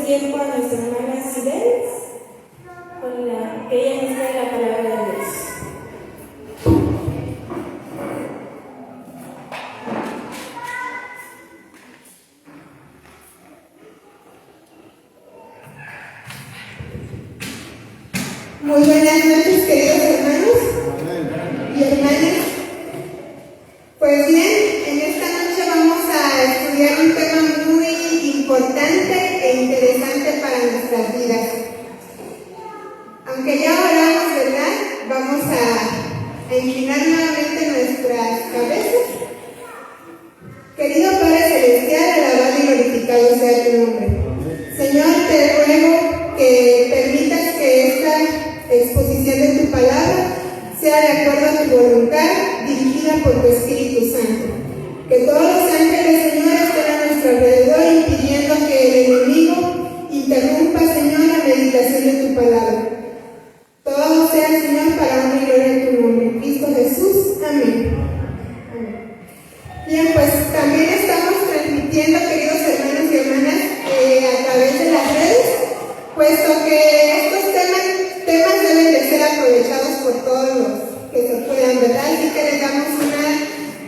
tiempo a nuestra hermana Sibel, que ella nos trae la palabra de Dios. Muy buenas noches, queridos hermanos y hermanas. Pues bien, en esta noche vamos a estudiar un tema muy importante e interesante para nuestras vidas. Aunque ya oramos, ¿verdad? Vamos a inclinar nuevamente nuestras cabezas. Querido Padre Celestial, alabado y glorificado sea tu nombre. Señor, te ruego que permitas que esta exposición de tu palabra sea de acuerdo a tu voluntad, dirigida por tu Espíritu Santo. Que todos los ángeles, Señor, estén a nuestro alrededor, impidiendo que el enemigo interrumpa, Señor, la meditación de tu palabra. Todo sea, Señor, para honra y gloria en tu nombre. En Cristo Jesús. Amén. Bien, pues también estamos transmitiendo, queridos hermanos y hermanas, a través de las redes, puesto que estos temas deben de ser aprovechados por todos los que se puedan, ¿verdad? Así que les damos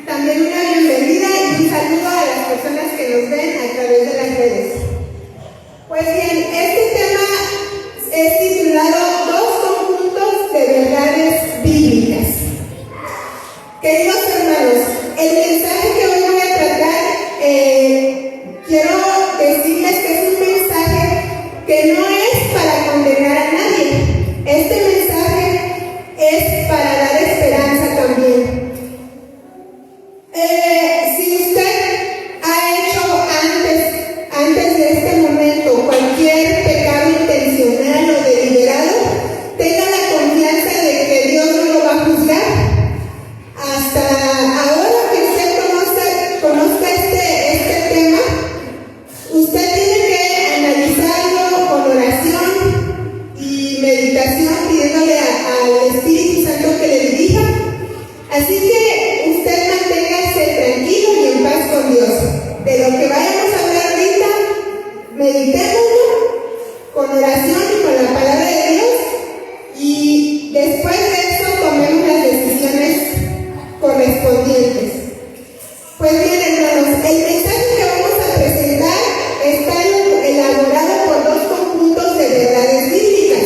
también una bienvenida y un saludo a las personas que nos ven a través de las redes. Pues bien, este tema es titulado Dos conjuntos de verdades bíblicas. Queridos hermanos, el mensaje que hoy voy a tratar, quiero decirles que es un mensaje que no es para condenar a nadie. Este mensaje es para dar esperanza también. Si usted ha hecho antes de este momento, cualquier pecado intencional o deliberado, tenga la confianza de que Dios no lo va a juzgar. Hasta ahora que usted conozca este tema, usted tiene que analizarlo con oración y meditación, pidiéndole al Espíritu Santo que le dirija. Así que usted manténgase tranquilo y en paz con Dios. De lo que vayamos a hablar ahorita, meditémoslo con oración y con la palabra de Dios, y después de eso tomemos las decisiones correspondientes. Pues bien, hermanos, el mensaje que vamos a presentar está elaborado por dos conjuntos de verdades bíblicas.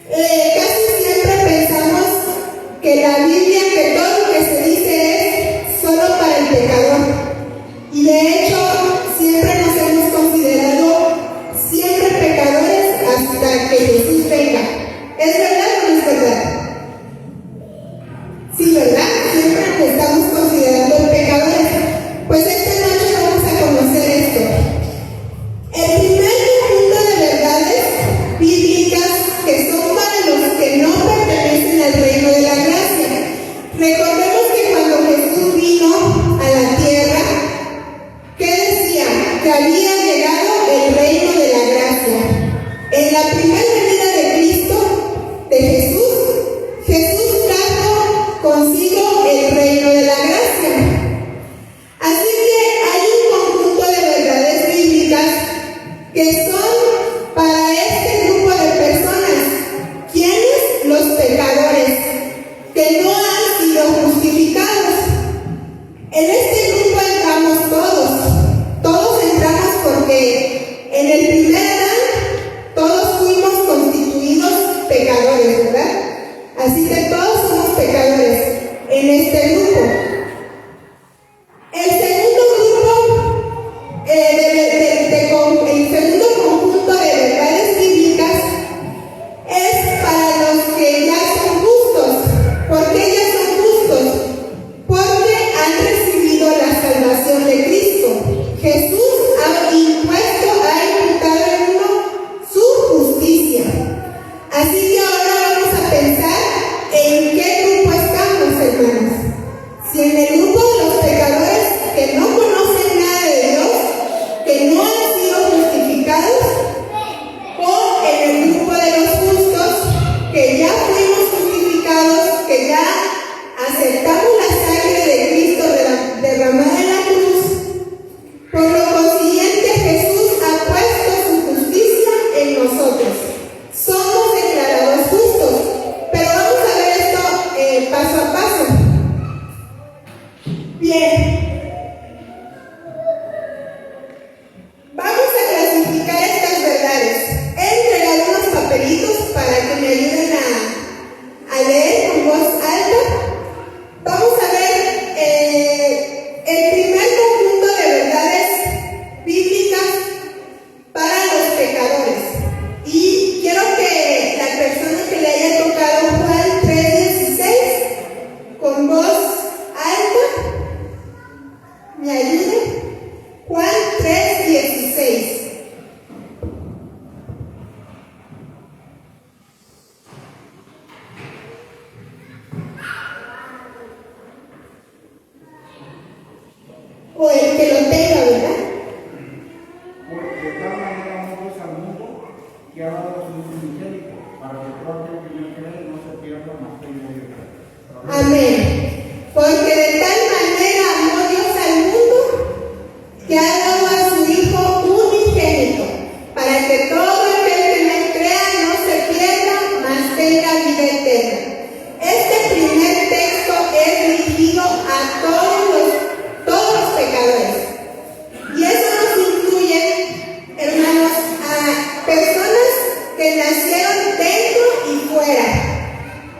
Casi siempre pensamos que la Biblia, que todo lo que se dice es solo para el pecador. Y de hecho, siempre nos hemos considerado siempre pecadores hasta que Jesús venga. ¿Es verdad o no es verdad? Sí, ¿verdad? Siempre nos estamos considerando pecadores. Pues esta noche vamos a conocer esto. El primer conjunto de verdades bíblicas que son para los que no pertenecen al reino de la gracia. Recordemos que cuando Jesús vino a la tierra, ¿qué decía? Que había llegado el reino de la gracia. En la primera venida de Cristo, de Jesús trajo consigo el reino de la gracia. Así que hay un conjunto de verdades bíblicas que son para este grupo de personas. ¿Quiénes? Los pecadores, que no han sido justificados. En este grupo entramos todos entramos porque en el primer Adán todos fuimos constituidos pecadores, ¿verdad? Así que todos somos pecadores en este grupo. El segundo grupo, el segundo conjunto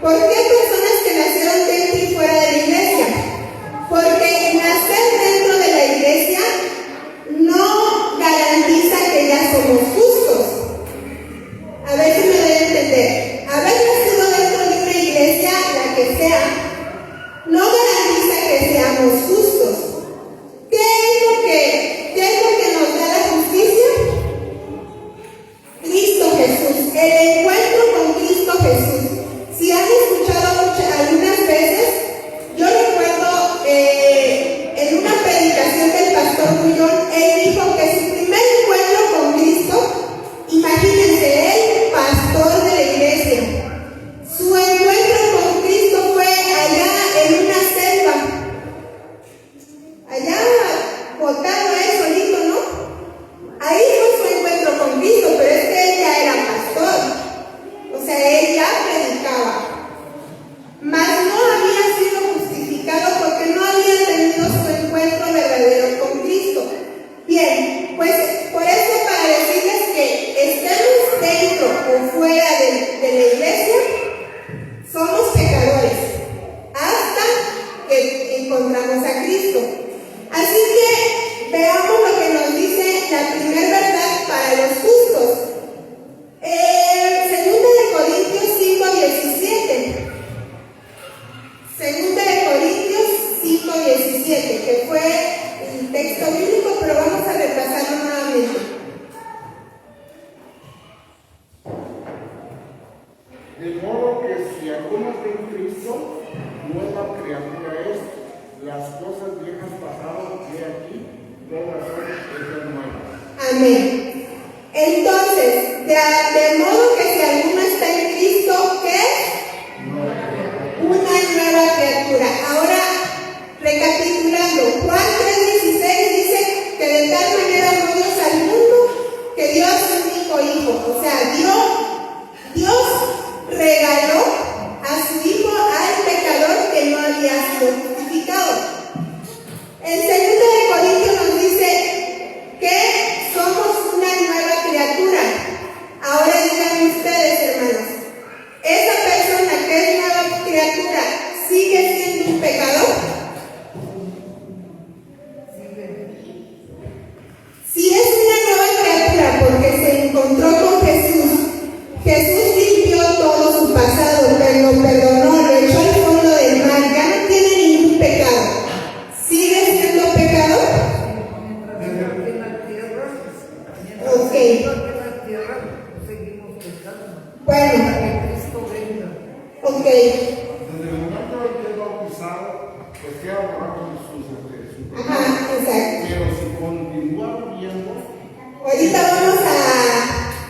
¿Por qué personas que nacieron dentro y fuera de la iglesia? Porque nacer dentro de la iglesia no garantiza que ya somos justos. A ver si me doy a entender. Haber nacido dentro de una iglesia, la que sea, no garantiza que seamos justos. ¿Qué es lo que nos da la justicia? Cristo Jesús, el encuentro con Cristo Jesús. Si han escuchado algunas veces, yo recuerdo en una predicación del pastor Bullón, él dijo que su primer encuentro con Cristo, imagínense, él, pastor de la iglesia, su encuentro con Cristo fue allá en una selva, allá botado él solito, ¿no? Ahí fue su encuentro con Cristo, pero es que él ya era pastor, o sea, él ya predicaba, mas no había sido justificado porque no había tenido su encuentro verdadero con Cristo. Bien, pues por eso, para decirles que estemos dentro o fuera de la iglesia, somos pecadores hasta que encontramos a Cristo. Así que veamos lo que nos dice la primera verdad para los justos. Segunda de Corintios 5:17. Segunda de Corintios 5:17, que fue el texto bíblico, pero vamos a repasarlo nuevamente. De modo que si alguno está en Cristo, nueva criatura es, las cosas viejas pasaron, y aquí todas son hechas nuevas. Amén. Entonces, de modo que si alguno está en Cristo, ¿qué es? Una nueva criatura. Ahora, recapitulando, Juan 3:16 dice que de tal manera amó Dios al mundo que dio a su único hijo. O sea, Dios regaló a su hijo al pecador que no había sido justificado. En 2 de Corintios nos dice que somos una nueva criatura. Ahora díganme ustedes, hermanos, ¿esa persona que es nueva criatura sigue siendo un pecador? Si es una nueva criatura porque se encontró con Jesús, Jesús limpió todo su pasado, lo perdonó, lo echó al fondo del mar, ya no tiene ningún pecado. ¿Sigue siendo pecador? Ok. Bueno. Ok. Desde el momento en que es bautizado, pues queda borrado sus Ajá, exacto. pero si continúa viviendo, Ahorita vamos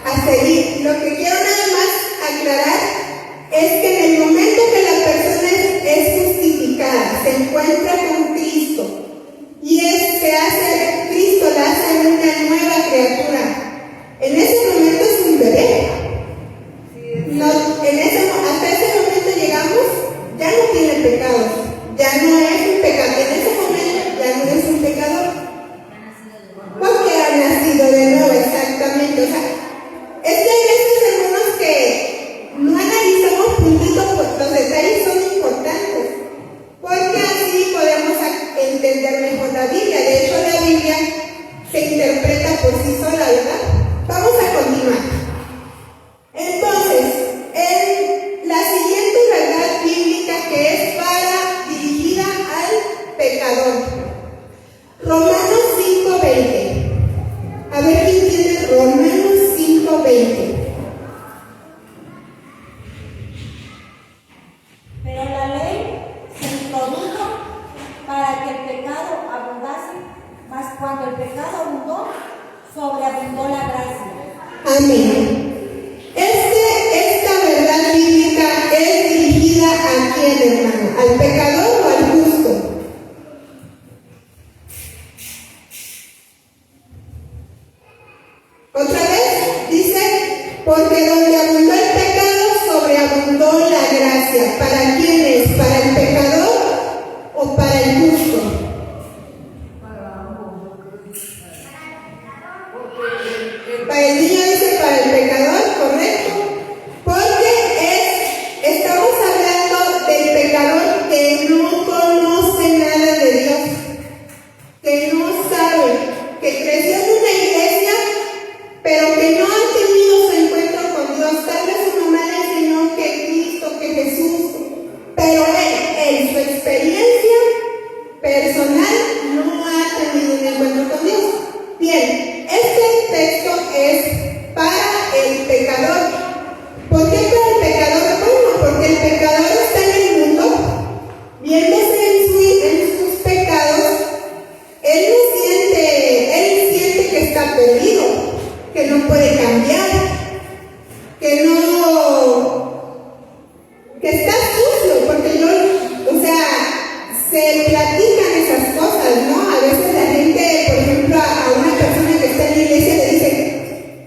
a seguir. Lo que quiero nada más aclarar es que en el momento que la persona es justificada, se encuentra con Cristo y Cristo la hace una nueva criatura, en ese momento es un bebé. Hasta ese momento llegamos, ya no tiene pecados, ya no es un pecador, en ese momento ya no es un pecador, porque ha nacido de nuevo, exactamente. O sea, es que hay veces, hermanos, que no analizamos puntitos, pues los detalles son importantes, porque así podemos entender mejor la Biblia. De hecho, la Biblia se interpreta por sí sola, ¿verdad? Vamos a continuar. Entonces, la siguiente verdad bíblica que es dirigida al pecador. Romanos 5:20. A ver quién tiene Romanos 5:20. Pero la ley se introdujo para que el pecado abundase, mas cuando el pecado abundó, sobreabundó la gracia. Amén. Esta verdad bíblica es dirigida a quién, hermano, al pecador o al justo. Otra vez dice, porque donde abundó el pecado, sobreabundó la gracia. ¿Para quién es? ¿Para el pecador o para el justo? Para el niño dice para el pecador, correcto, porque estamos hablando pero que no han tenido su encuentro con Dios. Tal vez su mamá le enseñó que Cristo, que Jesús, pero él, en su experiencia personal, no ha tenido un encuentro con Dios. Bien, este texto es para el pecador. ¿Por qué para el pecador? Bueno, porque el pecador está en el mundo, viéndose en sus pecados. Él siente que está perdido, que no puede cambiar, que está sucio, porque se platican esas cosas, ¿no? A veces la gente, por ejemplo, a una persona que está en la iglesia le dice,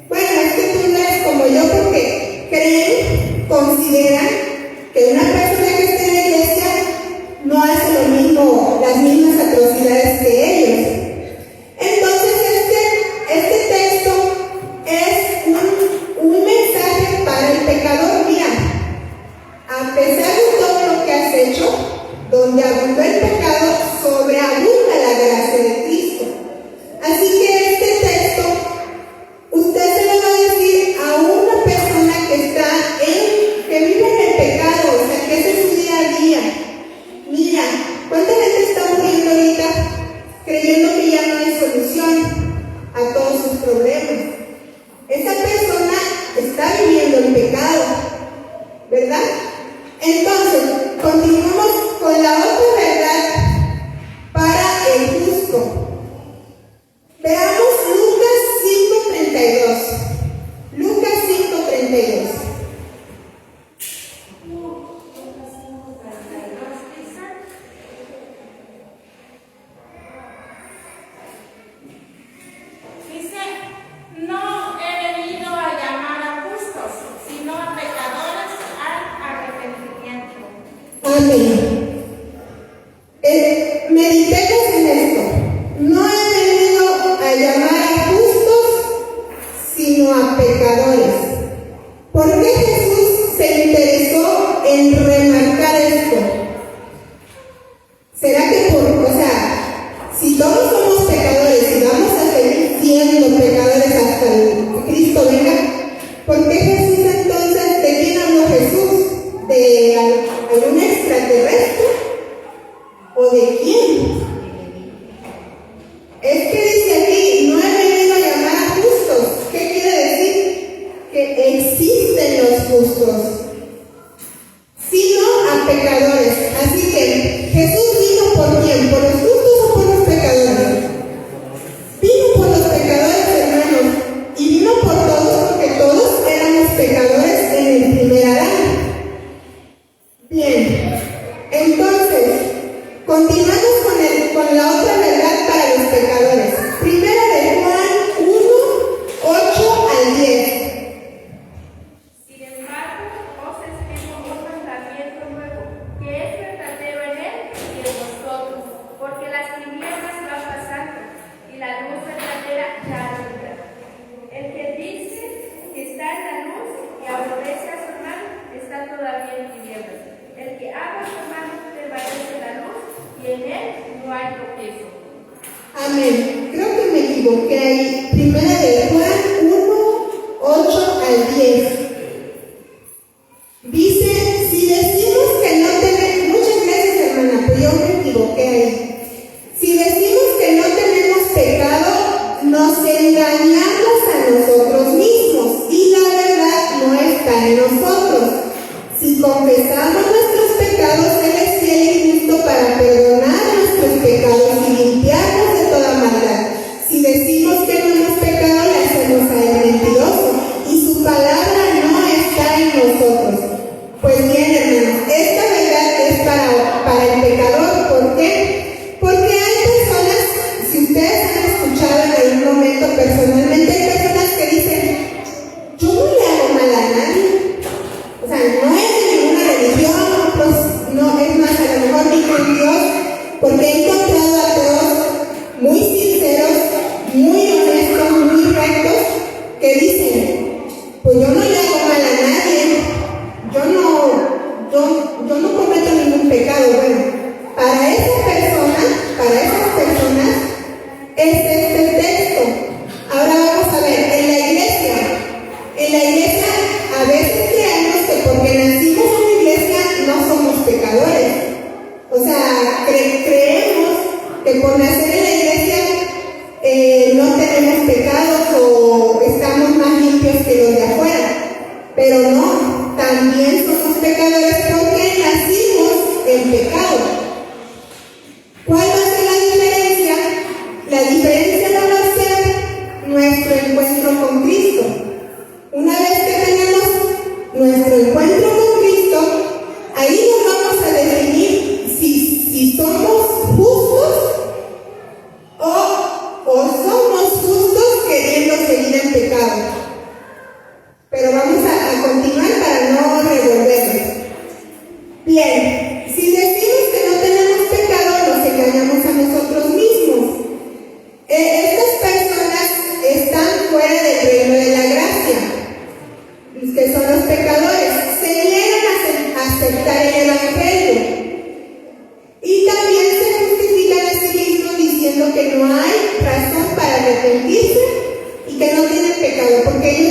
bueno, es que tú no eres como yo, porque consideran que una persona que está en la iglesia no hace lo mismo, las mismas atrocidades que ellos. Entonces, este texto es un mensaje para el pecador. Mira, a pesar de todo lo que has hecho, donde abundó el pecado, sobreabunda la gracia de Cristo. Así que este texto, usted se lo va a decir a una persona que vive en el pecado, o sea, que ese es su día a día. Mira, ¿cuánta gente está muriendo ahorita creyendo que ya no hay solución a todos sus problemas? Esa persona está viviendo el pecado, ¿verdad? Entonces, continuamos con la otra verdad para el justo. Veamos Lucas 5:32. Lucas 5:32. Dice, no he venido a llamar a justos, sino a pecadores al arrepentimiento. Amén. Meditemos en esto. No he venido a llamar a justos, sino a pecadores. ¿Por qué Jesús se interesó en remarcar esto? ¿Será que si todos somos pecadores y vamos a seguir siendo pecadores hasta que Cristo venga, ¿por qué Jesús entonces, de quién habló Jesús? ¿De algún extraterrestre? ¿O de quién? Es que dice aquí, no he venido a llamar a justos. ¿Qué quiere decir? Que existen los justos, sino a pecadores. Así que Jesús vino ¿por quién? ¿Por los justos o por los pecadores? Vino por los pecadores, hermanos, y vino por todos, porque todos éramos pecadores en el primer Adán. Bien, entonces continuamos con la otra verdad para los pecadores. Primera de Juan 1:8-10. Sin embargo,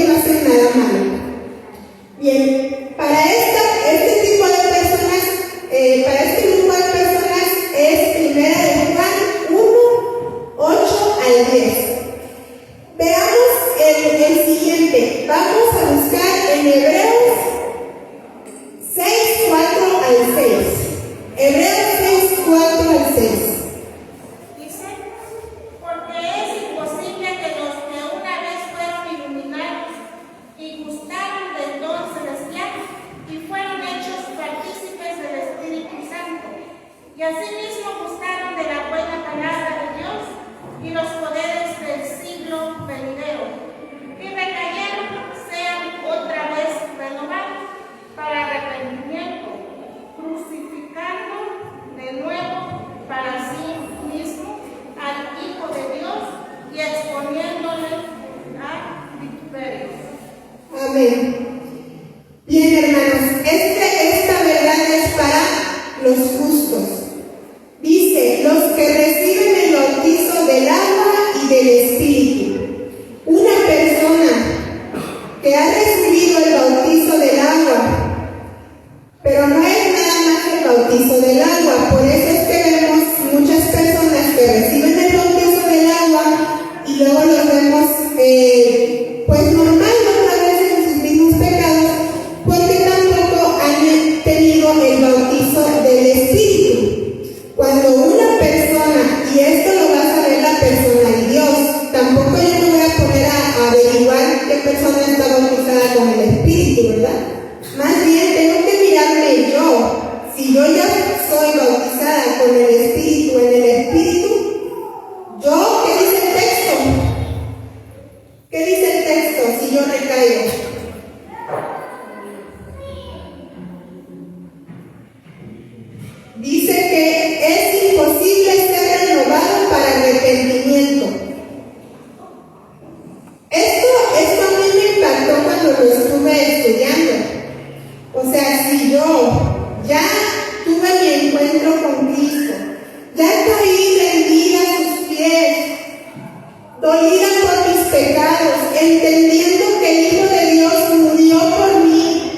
no hacen nada malo. Bien, para este tipo de personas, para este grupo de personas es 1 de Juan 1, 8 al 10. Veamos el siguiente. Vamos a buscar en Hebreos 6, 4 al 6. Hebreos 6, 4 al 6. Dice, porque es imposible que los que una vez fueron iluminados y gustaron del don celestial y fueron hechos partícipes del Espíritu Santo, y asimismo gustaron de la buena palabra de Dios y los poderes del siglo venidero, y recayeron, sean otra vez renovados para arrepentimiento, crucificando de nuevo para sí mismo al Hijo de Dios y exponiéndole a vituperio. Amén. Bien, hermanos, esta verdad es para los justos. Dice, los que reciben el bautizo del agua y del Espíritu. Una persona que ha recibido el bautizo del agua, pero no es nada más el bautizo del agua. Por eso es que vemos muchas personas que reciben el bautizo del agua y luego los vemos pues normal otra vez en sus mismos pecados, porque tampoco han tenido el bautizo del Espíritu. Cuando una persona, y esto lo va a saber la persona y Dios, tampoco yo me voy a poner a averiguar qué persona está bautizada con el Espíritu, ¿verdad? Más bien tengo que mirarme yo. Si yo ya soy bautizada con el Espíritu, en el Espíritu, yo, ¿qué dice el texto? ¿Qué dice el texto si yo recaigo? Dice que es imposible ser renovado para arrepentimiento. Esto a mí me impactó cuando lo estuve estudiando. O sea, si yo ya tuve mi encuentro con Cristo, ya caí rendida a sus pies, dolida por mis pecados, entendiendo que el Hijo de Dios murió por mí,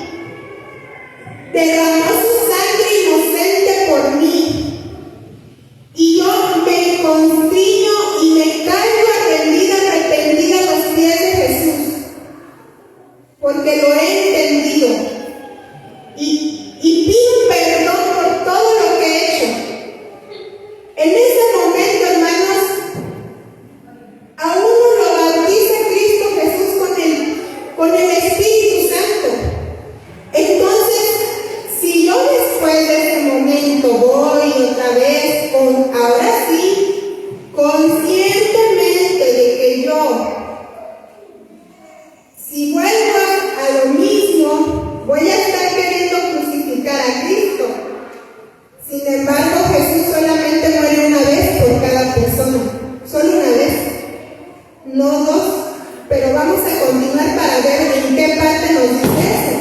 derramó su sangre inocente por mí, y yo me constriño y me caigo rendida, arrepentida a los pies de Jesús, porque lo he entendido, y pido perdón por todo lo que he hecho. En ese momento, hermanos, a uno lo bautiza Cristo Jesús con el Espíritu Santo. Entonces, si yo después de ese momento voy otra vez ahora sí, conscientemente de que yo, si vuelvo a lo mismo, voy a estar queriendo crucificar a Cristo. Sin embargo, Jesús solamente muere una vez por cada persona, solo una vez, no dos. Pero vamos a continuar para ver en qué parte nos dice eso.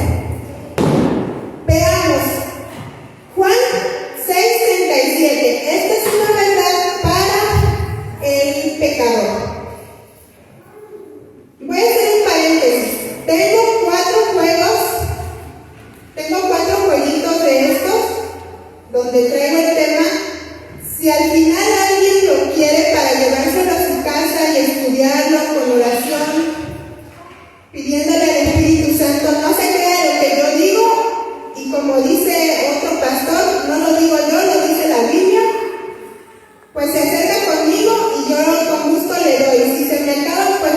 Veamos, Juan 6:37. Esta es una verdad para el pecador. Voy a hacer un paréntesis. Tengo 4 jueguitos de estos, donde traigo el tema. Si al final alguien lo quiere para llevárselo a su casa y estudiarlo con oración, pidiéndole al Espíritu Santo, no se crea lo que yo digo, y como dice otro pastor, no lo digo yo, lo dice la Biblia, pues se acerca conmigo y yo con gusto le doy. Si se me acaba, pues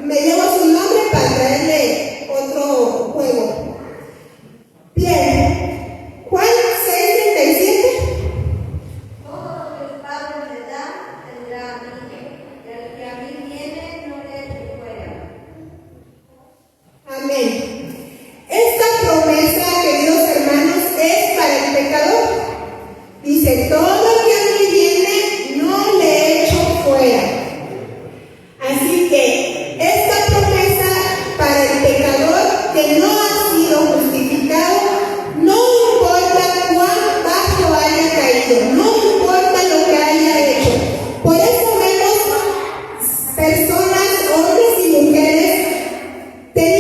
me llevo su nombre para traerle otro juego. Bien, Juan 6:37. Todo lo que el Padre me da tendrá a mí, y al que a mí viene no le echo fuera. Amén. Esta promesa, queridos hermanos, es para el pecador. Dice, todo lo que a mí viene no le echo fuera. Así que esta promesa para el pecador que no ha sido justificado, no importa cuán bajo haya caído, no importa lo que haya hecho. Por eso vemos personas, hombres y mujeres, teniendo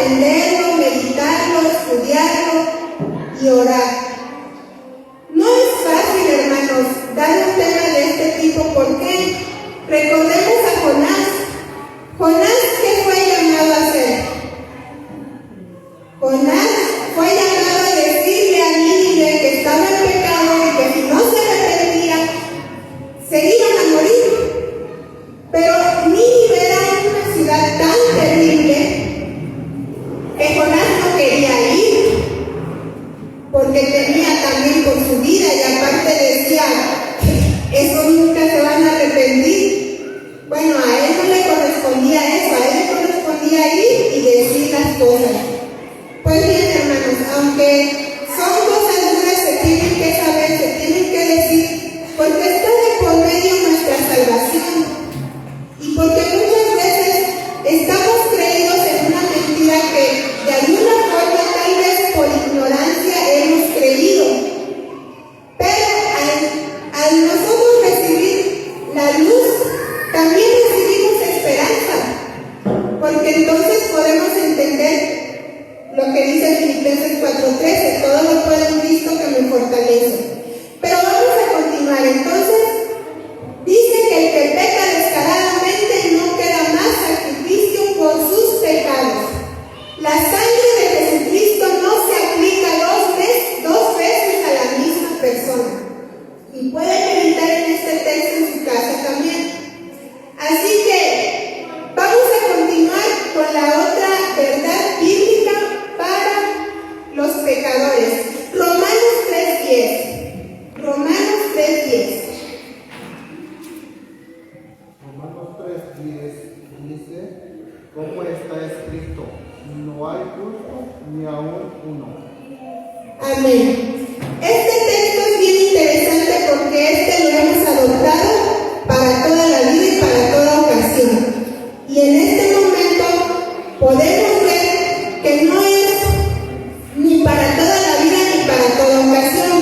aprenderlo, meditarlo, estudiarlo y orar. No es fácil, hermanos, dar un tema de este tipo porque recordemos a Jonás. Jonás, ¿qué fue llamado a hacer? Jonás fue llamado a decirle a Nínive que estaba en pecado y que si no se arrepentían, se iban a morir. Pero Nínive era una ciudad tan terrible que Jonás no quería ir, porque temía también por su vida y aparte decía, esos nunca se van a arrepentir. Bueno, a él no le correspondía eso, a él le correspondía ir y decir las cosas. Pues bien, hermanos, aunque son cosas duras, se tienen que saber, se tienen que decir, porque está de por medio nuestra salvación. Y porque muchas veces estamos creídos en una mentira que de alguna forma, tal vez por ignorancia, hemos creído. Pero al nosotros recibir la luz, también recibimos esperanza. Porque entonces podemos entender lo que dice Filipenses 4:13, todo lo puedo en Cristo que me fortalece. Pero vamos a continuar. Entonces, dice que el que peca descaradamente no queda más sacrificio por sus pecados. La sangre de Jesucristo no se aplica dos veces a la misma persona. Y pueden meditar en este texto en su casa también. Así que vamos a continuar con la otra verdad bíblica para los pecadores. Romanos 3:10. Romanos 3:10. Romanos 3:10 dice, como está escrito, no hay justo ni aún uno. Amén. Este texto es bien interesante porque este lo hemos adoptado para toda la vida y para toda ocasión. Y en este momento podemos ver que no es ni para toda la vida ni para toda ocasión,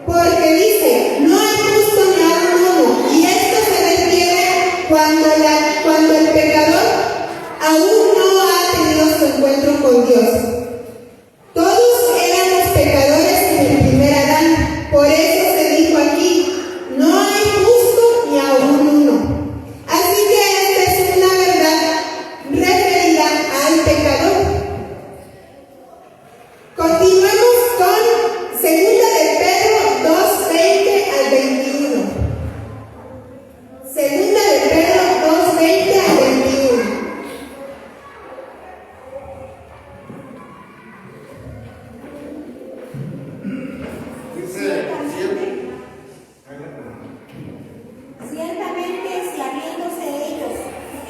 porque dice, no hay justo ni aún uno. Y esto se refiere cuando el pecador aún no ha tenido su encuentro con Dios. Todos éramos pecadores en el primer Adán, por eso se dijo aquí, no hay justo ni aún uno. Así que esta es una verdad referida al pecador. Continuemos con 2 de Pedro 2:20 al 21. 2 de Pedro 2:20 al 21. Ciertamente, si habiéndose ellos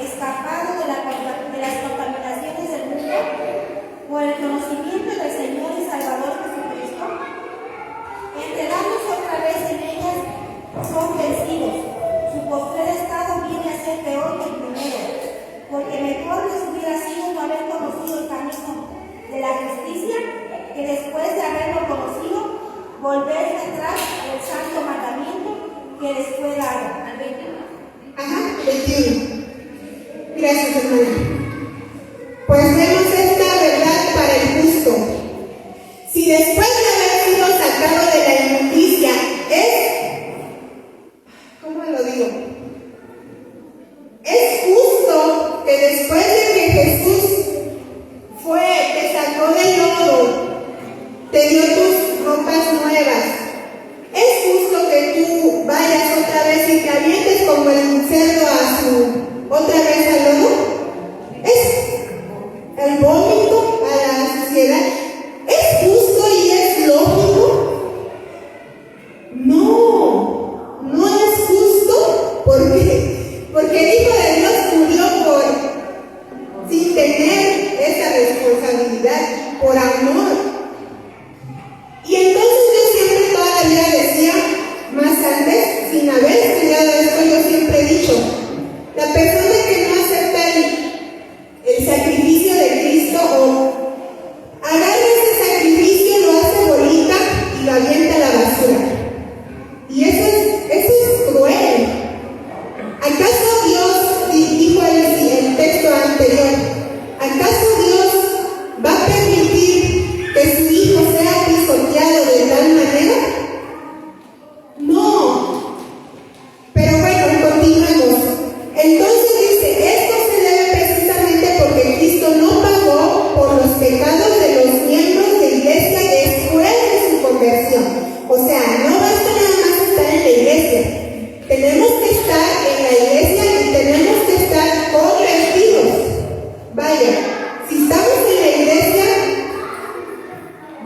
escapado de las contaminaciones del mundo por el conocimiento del Señor y Salvador Jesucristo, entregándose otra vez en ellas, son vencidos. Su postrer estado viene a ser peor que el primero, porque mejor les hubiera sido no haber conocido el camino de la justicia que después de haberlo conocido, volverse atrás del santo mandamiento que les fue dado. Al 21. Ajá, 21. Gracias, hermana. Pues vemos esta verdad para el justo. Si después de haber sido sacado de la inmundicia ¿cómo lo digo? Es justo que después de que Jesús te sacó del lodo, te dio tus ropas nuevas, es justo que tú vayas otra vez y te avientes como el cerdo otra vez al lodo. Es el vómito a la suciedad. ¿Es justo y es lógico? No es justo porque el Hijo de Dios murió sin tener esa responsabilidad, por amor. Y entonces yo siempre toda la vida decía, más antes, sin haber estudiado esto, yo siempre he dicho, la persona que no acepta el sacrificio de Cristo o agarra ese sacrificio, lo hace bolita y lo avienta a la basura. Y eso es cruel. ¿Acaso Dios, dijo el texto anterior, acaso Dios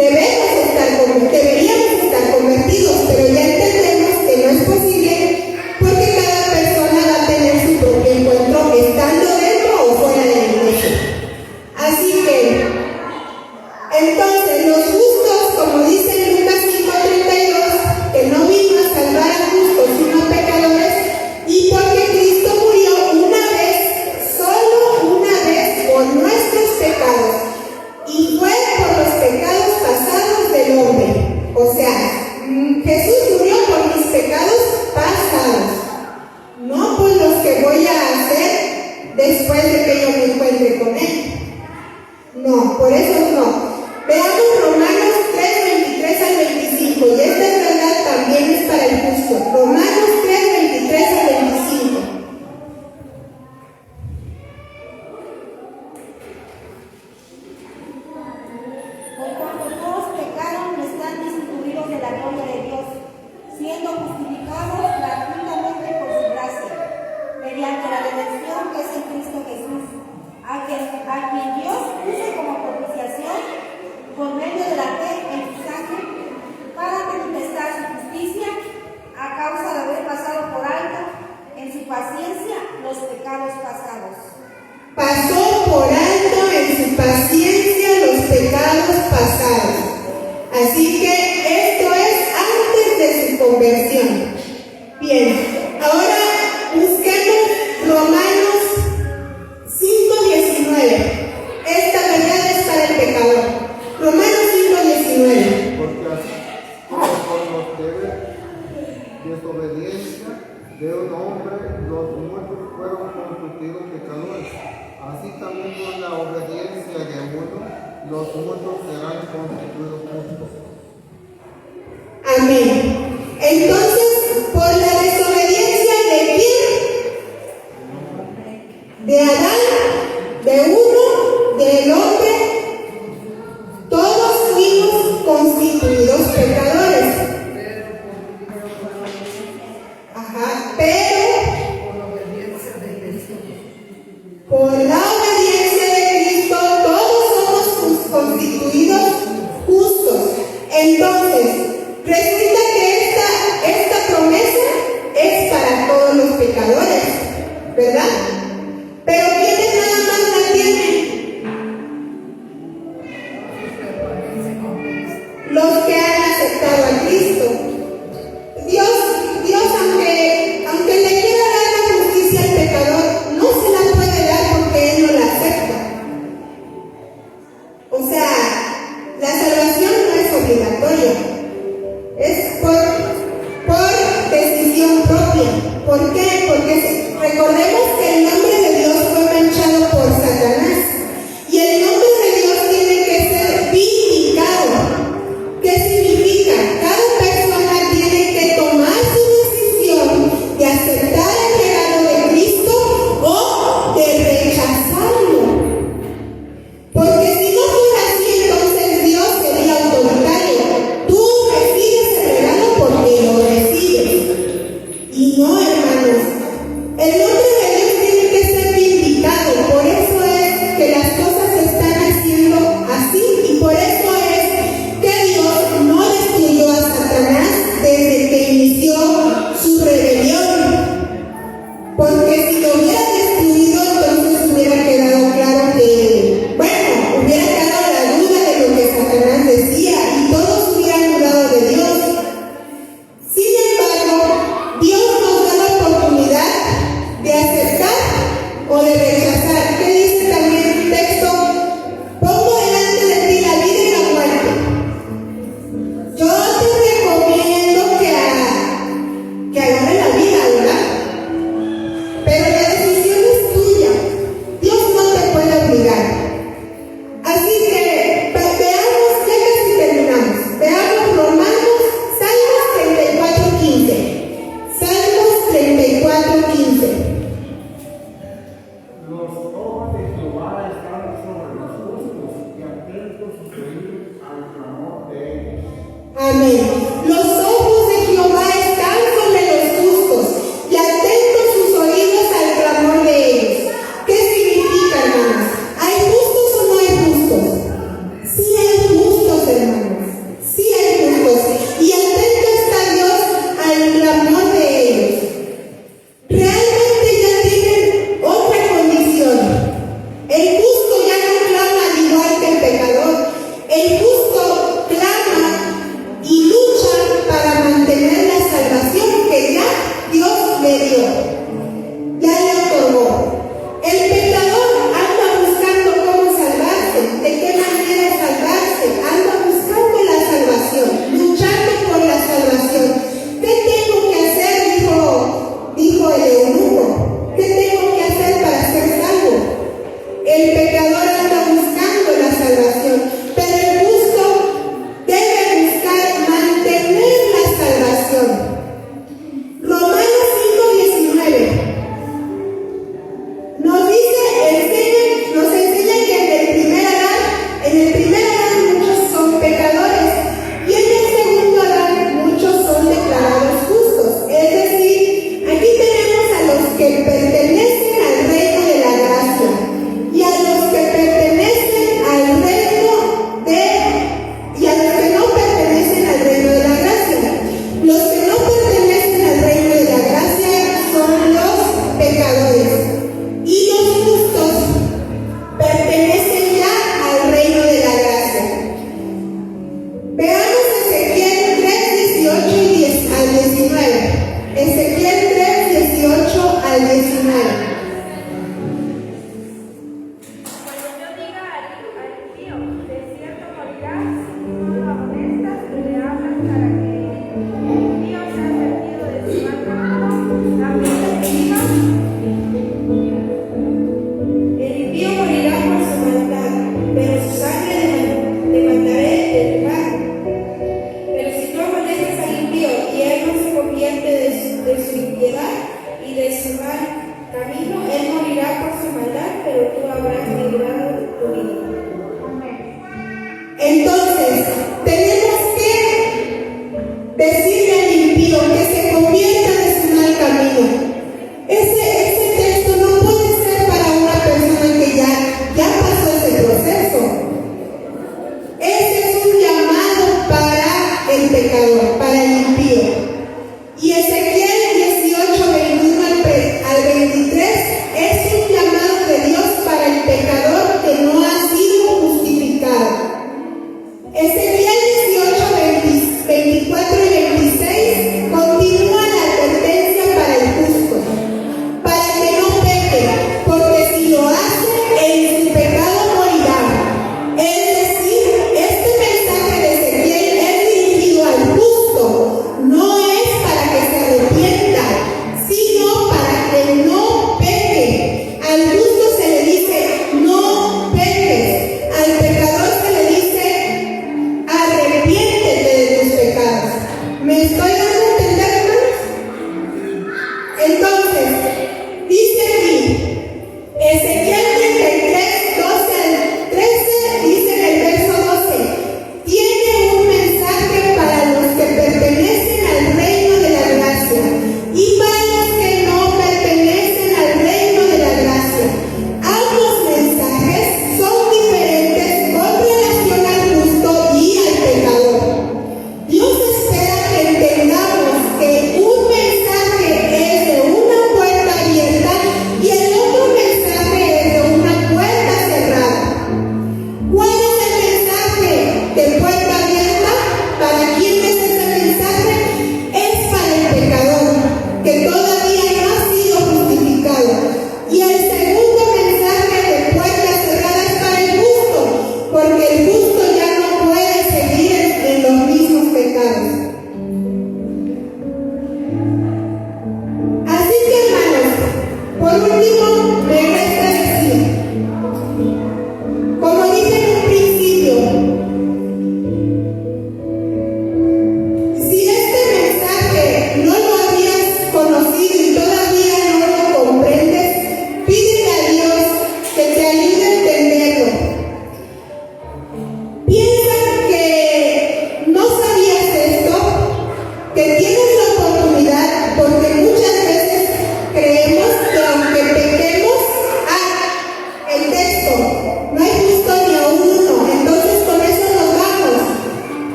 deberíamos estar convertidos, pero ya entendemos que no es posible porque cada persona va a tener su propio encuentro estando dentro o fuera de la iglesia. Así que, entonces, los justos, como dice Lucas 5:32, que no vino a salvar a justos sino a pecadores, y porque Cristo murió una vez, solo una vez, por nuestros pecados, y fue por los pecados pasados del hombre. O sea, Jesús murió por mis pecados pasados, no por los que voy a hacer después de que yo me encuentre con Él. No, por eso no. Veamos Romanos 3:23 al 25, y esta verdad también es para el justo. Romanos 3:23 al 25. Por cuanto todos pecaron, están destituidos de la gloria de Dios, siendo justificados gratuitamente por su gracia, mediante la redención que es en Cristo Jesús, a quien Dios puso como propiciación por medio de la fe en su sangre, para manifestar su justicia a causa de haber pasado por alto en su paciencia los pecados pasados. Pasó por alto en su paciencia los pecados pasados. Así que esto es antes de su conversión. Bien, ahora busquemos Romanos 5:19. Esta verdad es para el pecador. Romanos 5:19. Porque así como por los desobediencia de un hombre, los muchos fueron constituidos pecadores. Así también por la obediencia de uno, los muchos serán constituidos justos. Amén. Entonces, por la desobediencia de quién? De Adán, de uno, del hombre, todos fuimos constituidos pecadores. Ajá, pero por la obediencia de Cristo todos somos constituidos justos. Entonces, resulta que esta promesa es para todos los pecadores, ¿verdad? Pero ¿quiénes nada más la tienen? Los que han aceptado a Cristo. Dios, aunque le quiera dar la justicia al pecador, no se la puede dar porque Él no la acepta. O sea, la salvación no es obligatoria, es por decisión propia. ¿Por qué? Porque recordemos que el nombre de Dios fue manchado por Satanás, y el nombre de Dios tiene que ser vindicado. ¿Qué significa? Cada persona tiene que tomar su decisión de aceptar el regalo de Cristo o de rechazarlo. Porque si no fuera así, entonces Dios sería autoritario. Tú recibes el regalo porque lo recibes. Y no, hermanos. El nombre de Dios tiene que ser vindicado. Por eso es que las cosas se están haciendo así. Y por eso es que Dios no destruyó a Satanás desde que inició su rebelión. Porque si lo hubiera destruido, entonces hubiera quedado claro que, bueno, hubiera quedado la duda de lo que Satanás decía y todos hubieran dudado de Dios. Sin embargo, Dios nos da la oportunidad de aceptar o de rechazar. ¿Qué dice también el texto? Pongo delante de ti la vida y la muerte. Yo te recomiendo que agarre la vida, ¿verdad? Pero la decisión es tuya. Dios no te puede obligar. Así que veamos, ya casi terminamos. Veamos Romanos, Salmos 34:15. Salmos 34:15. Los ojos de Jehová están sobre los justos y atentos sus oídos al clamor de ellos. Amén. Los ojos de Jehová están sobre los justos y atentos sus oídos al clamor de ellos. ¿Qué significa, hermanos? ¿Hay justos o no hay justos? Sí hay justos, hermanos.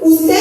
Usted